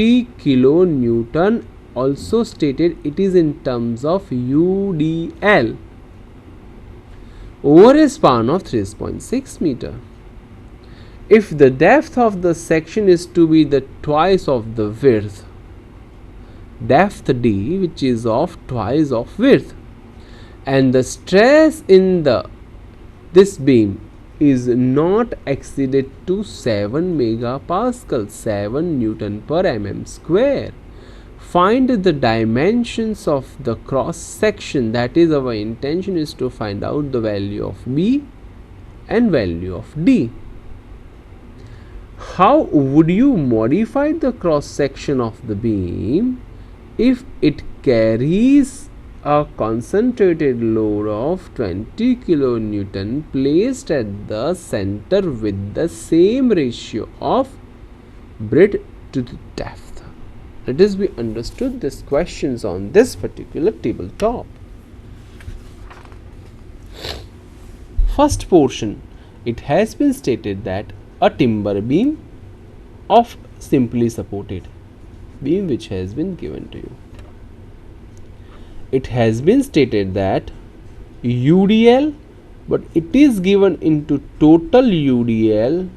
20 kilonewton, also stated it is in terms of UDL over a span of 3.6 meter. If the depth of the section is to be the twice of the width, depth D which is of twice of width, and the stress in this beam is not exceeded to 7 megapascal, 7 Newton per mm square. Find the dimensions of the cross section. That is, our intention is to find out the value of B and value of D. How would you modify the cross section of the beam if it carries a concentrated load of 20 kilonewton placed at the center with the same ratio of breadth to the depth? Let us be understood these questions on this particular tabletop. First portion, it has been stated that a timber beam of simply supported beam which has been given to you. It has been stated that UDL, but it is given into total UDL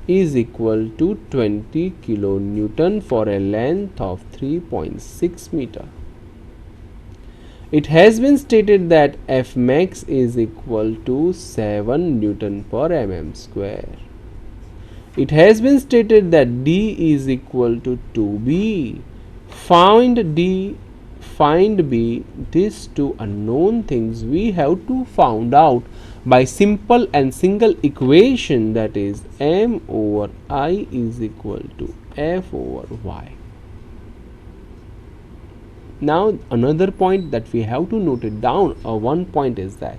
is equal to 20 kilonewton for a length of 3.6 meter. It has been stated that F max is equal to 7 Newton per mm square. It has been stated that D is equal to 2B. Find D, find B. These two unknown things we have to find out by simple and single equation, that is M over I is equal to F over Y. Now another point that we have to note it down, one point is that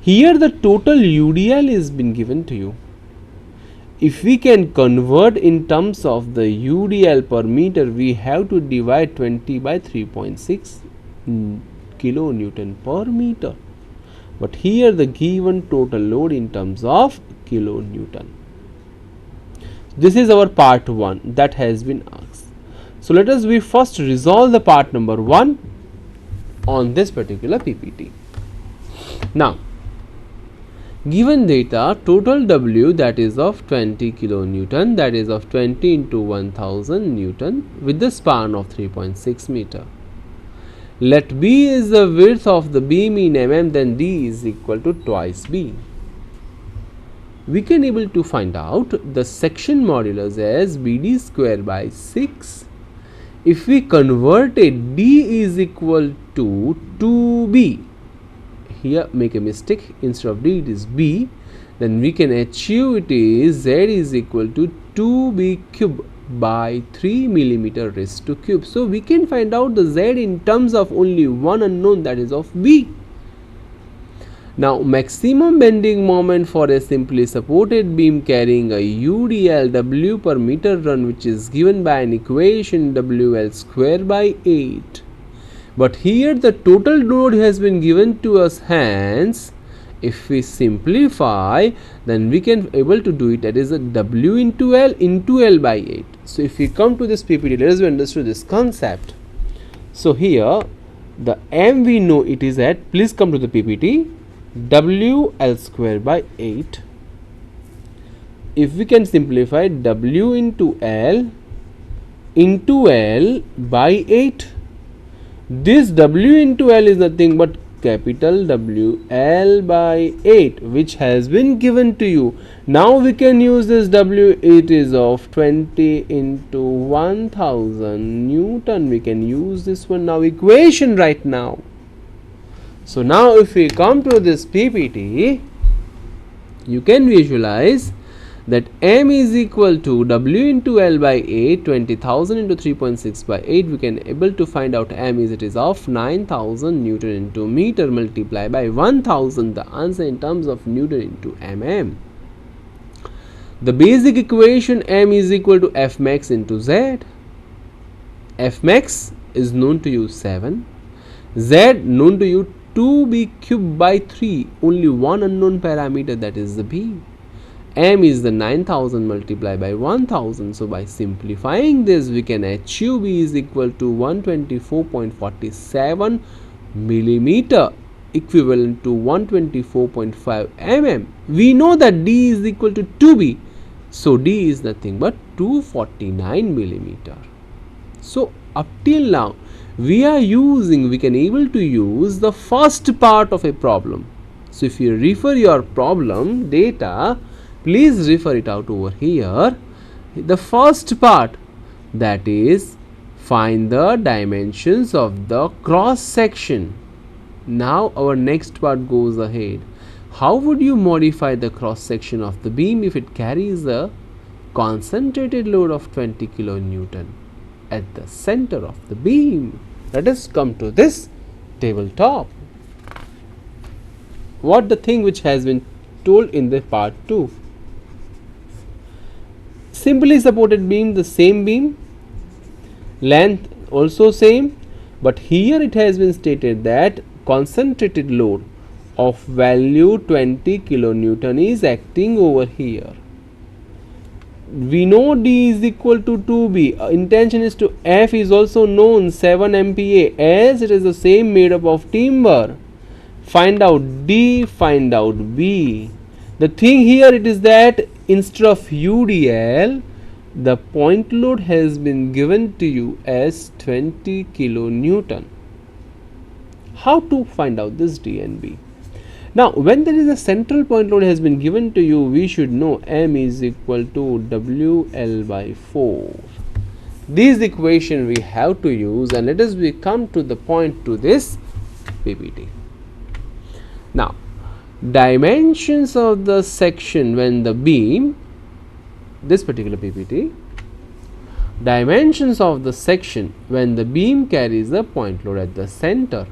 here the total UDL is been given to you. If we can convert in terms of the UDL per meter, we have to divide 20 by 3.6 kilonewton per meter. But here the given total load in terms of kilonewton. This is our part 1 that has been asked. So let us we first resolve the part number 1 on this particular PPT. Now, given data, total W, that is of 20 kilonewton, that is of 20 into 1000 Newton with the span of 3.6 meter. Let B is the width of the beam in mm, then D is equal to twice B. We can able to find out the section modulus as BD square by 6. If we convert it, D is equal to 2B. Here make a mistake, instead of D it is B. Then we can achieve it is Z is equal to 2B cube by 3 millimeter raised to cube. So we can find out the Z in terms of only one unknown, that is of B. Now maximum bending moment for a simply supported beam carrying a UDL W per meter run, which is given by an equation WL square by 8. But here the total load has been given to us, hence if we simplify, then we can able to do it, that is a W into L by 8. So if we come to this PPT, let us understand this concept. So here the M we know it is at, please come to the PPT, WL square by 8. If we can simplify, W into L by 8. This W into L is nothing but capital W L by 8, which has been given to you. Now we can use this W, it is of 20 into 1000 Newton. We can use this one now equation right now. So now if we come to this PPT, you can visualize that M is equal to W into L by 8, 20,000 into 3.6 by 8. We can able to find out M is, it is of 9,000 Newton into meter multiplied by 1000, the answer in terms of Newton into mm. The basic equation M is equal to F max into Z. F max is known to you 7, Z known to you 2B cube by 3, only one unknown parameter, that is the B. M is the 9000 multiplied by 1000. So by simplifying this, we can achieve B is equal to 124.47 millimeter, equivalent to 124.5 mm. We know that D is equal to 2B. So D is nothing but 249 millimeter. So up till now, we can able to use the first part of a problem. So if you refer your problem data, please refer it out over here. The first part, that is, find the dimensions of the cross section. Now our next part goes ahead. How would you modify the cross section of the beam if it carries a concentrated load of 20 kilonewton at the center of the beam? Let us come to this tabletop. What the thing which has been told in the part 2. Simply supported beam, the same beam, length also same, but here it has been stated that concentrated load of value 20 kilonewton is acting over here. We know D is equal to 2B. Intention is to F is also known, 7 MPa, as it is the same made up of timber. Find out D, find out B. The thing here it is that instead of UDL, the point load has been given to you as 20 kilonewton. How to find out this D and B? Now, when there is a central point load has been given to you, we should know M is equal to WL by 4. This equation we have to use, and let us come to the point to this PPT. Now, dimensions of the section when the beam, this particular PPT, dimensions of the section when the beam carries a point load at the center.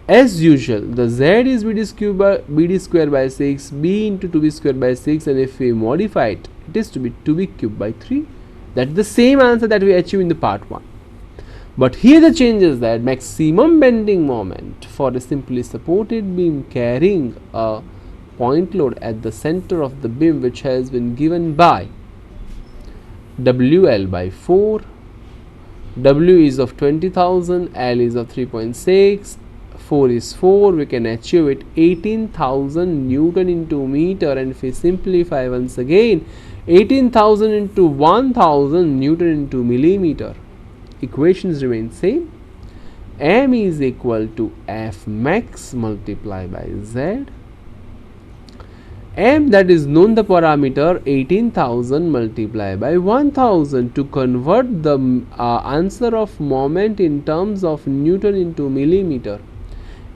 As usual, the Z is BD square by 6, B into 2B square by 6, and if we modify it, it is to be 2B cube by 3. That is the same answer that we achieved in the part 1. But here the change is that maximum bending moment for a simply supported beam carrying a point load at the center of the beam, which has been given by WL by 4, W is of 20,000, L is of 3.6, 4 is 4, we can achieve it 18,000 Newton into meter, and if we simplify once again, 18,000 into 1,000 Newton into millimeter. Equations remain same. M is equal to F max multiplied by Z. M, that is known the parameter, 18,000 multiplied by 1,000. To convert the answer of moment in terms of Newton into millimeter,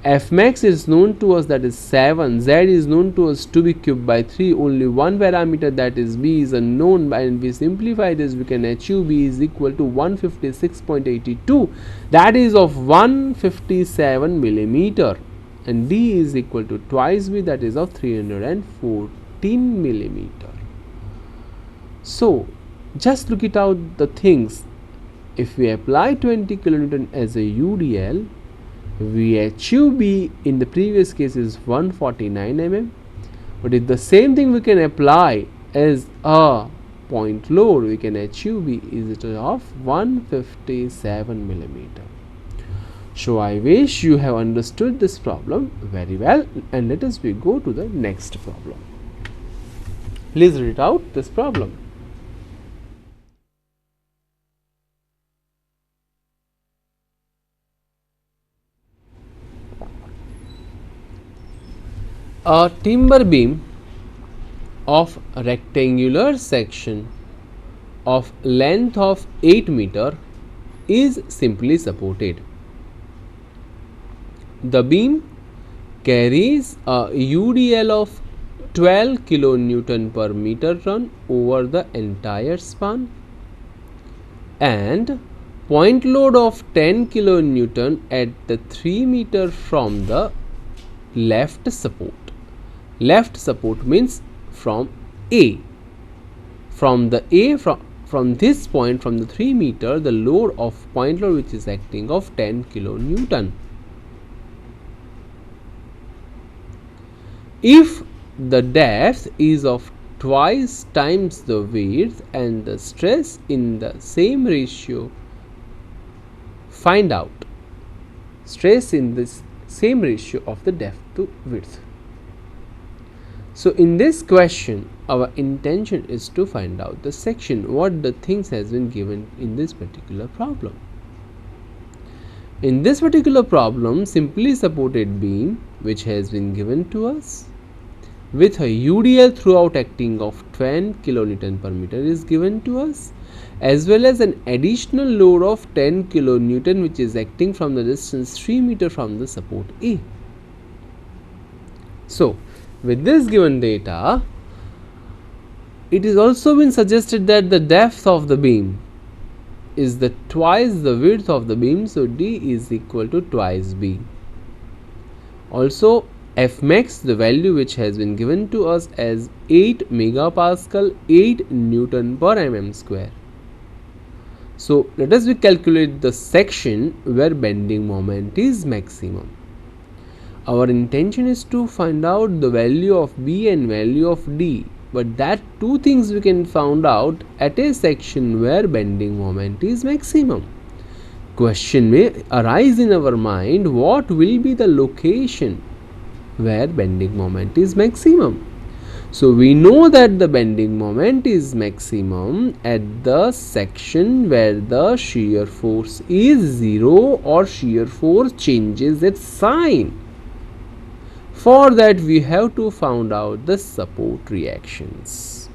F max is known to us, that is 7, Z is known to us 2B cube by 3, only one parameter, that is B, is unknown, and we simplify this, we can achieve B is equal to 156.82, that is of 157 millimeter, and D is equal to twice B, that is of 314 millimeter. So just look it out the things. If we apply 20 kilonewton as a UDL, we achieve B in the previous case is 149 mm, but if the same thing we can apply as a point load, we can achieve B is of 157 millimeter. So I wish you have understood this problem very well, and let us go to the next problem. Please read out this problem. A timber beam of rectangular section of length of 8 meter is simply supported. The beam carries a UDL of 12 kilonewton per meter run over the entire span and point load of 10 kilonewton at the 3 meter from the left support. Left support means from A. From the A, from this point, from the 3 meter, the load of point load which is acting of 10 kilonewton. If the depth is of twice times the width and the stress in the same ratio. Find out stress in this same ratio of the depth to width. So in this question, our intention is to find out the section, what the things has been given in this particular problem. In this particular problem, simply supported beam which has been given to us with a UDL throughout acting of 10 kilonewton per meter is given to us, as well as an additional load of 10 kilonewton which is acting from the distance 3 meter from the support A. So with this given data, it is also been suggested that the depth of the beam is the twice the width of the beam, so D is equal to twice B. Also F max, the value which has been given to us as 8 megapascal, 8 Newton per mm square. So let us calculate the section where bending moment is maximum. Our intention is to find out the value of B and value of D, but that two things we can find out at a section where bending moment is maximum. Question may arise in our mind, what will be the location where bending moment is maximum? So we know that the bending moment is maximum at the section where the shear force is 0 or shear force changes its sign. For that we have to find out the support reactions.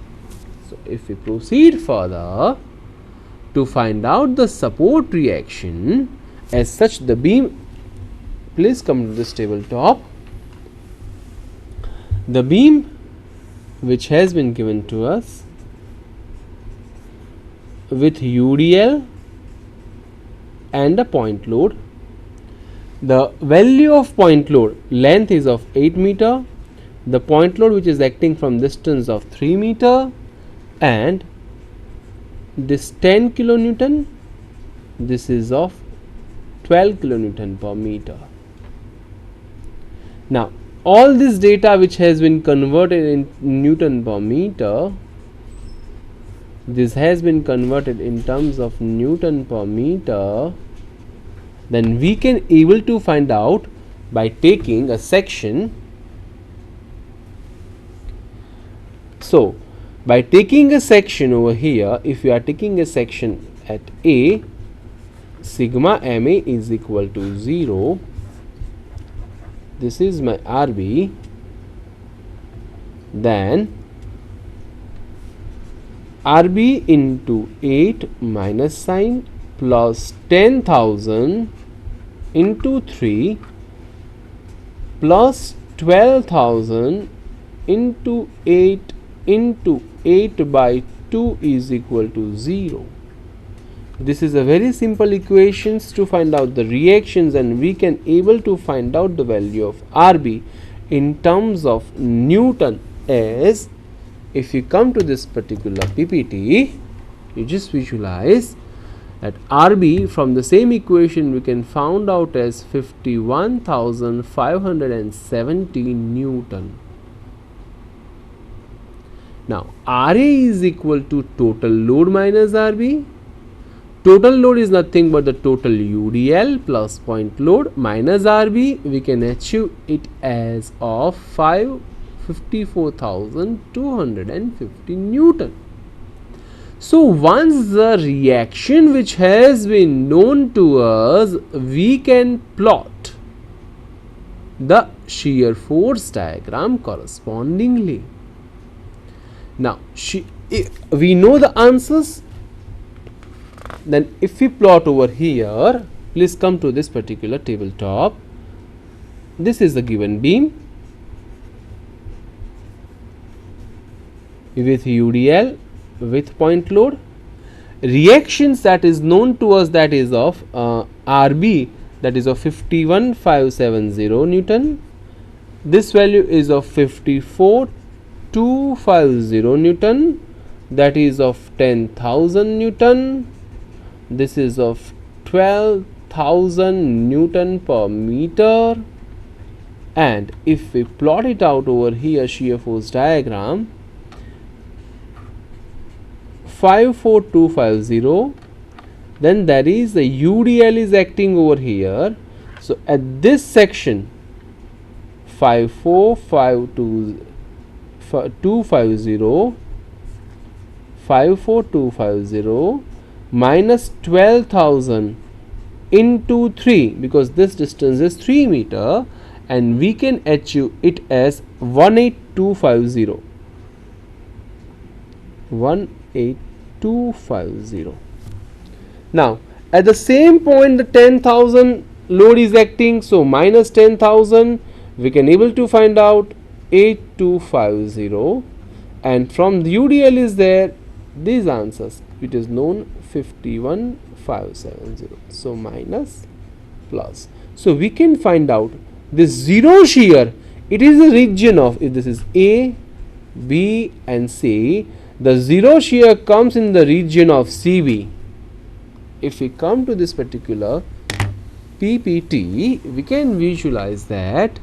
So if we proceed further to find out the support reaction, as such the beam, please come to this tabletop. The beam which has been given to us with UDL and a point load. The value of point load, length is of 8 meter, the point load which is acting from distance of 3 meter, and this 10 kilonewton, this is of 12 kilonewton per meter. Now all this data which has been converted in Newton per meter, this has been converted in terms of Newton per meter, then we can able to find out by taking a section. So by taking a section over here, if you are taking a section at A, sigma MA is equal to 0. This is my RB. Then RB into 8 minus sign plus 10,000 into 3 plus 12,000 into 8 by 2 is equal to 0. This is a very simple equations to find out the reactions, and we can able to find out the value of RB in terms of Newton. As if you come to this particular PPT, you just visualize that RB from the same equation we can found out as 51,570 Newton. Now RA is equal to total load minus RB. Total load is nothing but the total UDL plus point load minus RB. We can achieve it as of 54,250 Newton. So once the reaction which has been known to us, we can plot the shear force diagram correspondingly. Now we know the answers. Then if we plot over here, please come to this particular tabletop. This is the given beam with UDL with point load. Reactions that is known to us, that is of RB, that is of 51,570 Newton. This value is of 54,250 Newton, that is of 10,000 Newton. This is of 12,000 Newton per meter, and if we plot it out over here, shear force diagram, 54250, then that is the UDL is acting over here. So at this section 54250 minus 12,000 into 3, because this distance is 3 meter, and we can achieve it as 18250. 18250. Now at the same point the 10,000 load is acting, so minus 10,000 we can able to find out 8250, and from the UDL is there these answers, it is known 51570. So minus plus, so we can find out this zero shear, it is a region of, if this is A, B and C, the zero shear comes in the region of CB. If we come to this particular PPT, we can visualize that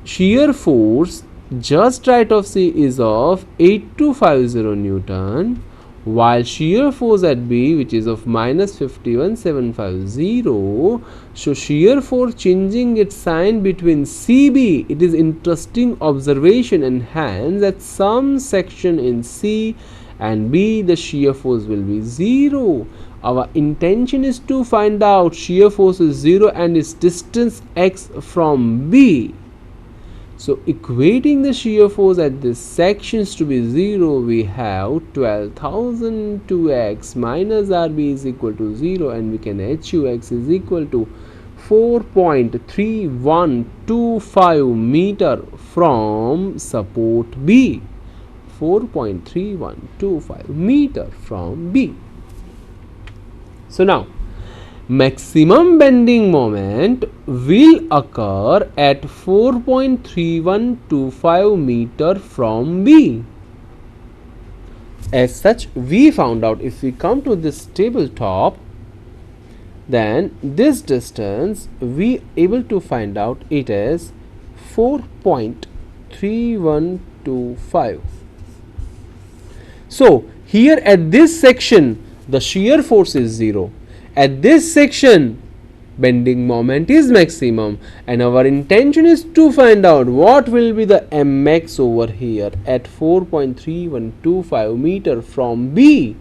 shear force just right of C is of 8250 Newton, while shear force at B, which is of minus 51750. So shear force changing its sign between CB, it is interesting observation, and hence at some section in C and B the shear force will be 0. Our intention is to find out shear force is 0 and its distance x from B. So equating the shear force at this sections to be 0, we have 12,000 to x minus RB is equal to 0, and we can achieve x is equal to 4.3125 meter from support B. 4.3125 meter from B. So now maximum bending moment will occur at 4.3125 meter from B. As such, we found out, if we come to this tabletop, then this distance we able to find out it as 4.3125. So here at this section the shear force is 0. At this section bending moment is maximum, and our intention is to find out what will be the mx over here at 4.3125 meter from B.